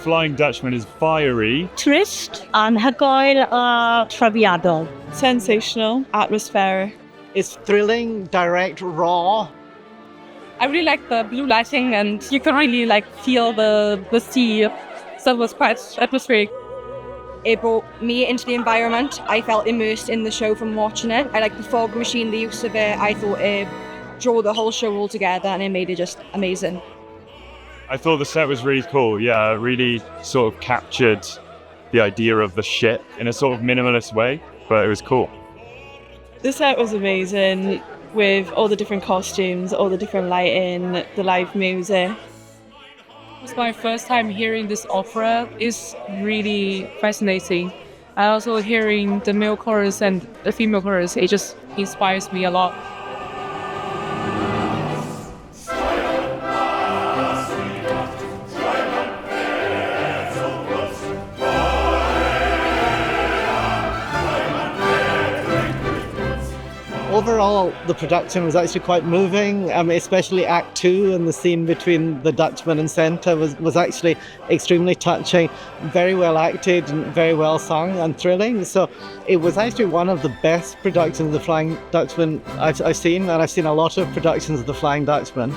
Flying Dutchman is fiery. Trist, anhygoel a trawiadol. Sensational, atmospheric. It's thrilling, direct, raw. I really like the blue lighting, and you can really feel the sea. So it was quite atmospheric. It brought me into the environment. I felt immersed in the show from watching it. I liked the fog machine, the use of it. I thought it drew the whole show all together, and it made it just amazing. I thought the set was really cool. Yeah, it really sort of captured the idea of the ship in a sort of minimalist way, but it was cool. The set was amazing, with all the different costumes, all the different lighting, the live music. It was my first time hearing this opera. It's really fascinating. And also hearing the male chorus and the female chorus, it just inspires me a lot. Overall, the production was actually quite moving, especially Act 2 and the scene between the Dutchman and Centre was actually extremely touching, very well acted and very well sung and thrilling. So it was actually one of the best productions of the Flying Dutchman I've seen, and I've seen a lot of productions of the Flying Dutchman.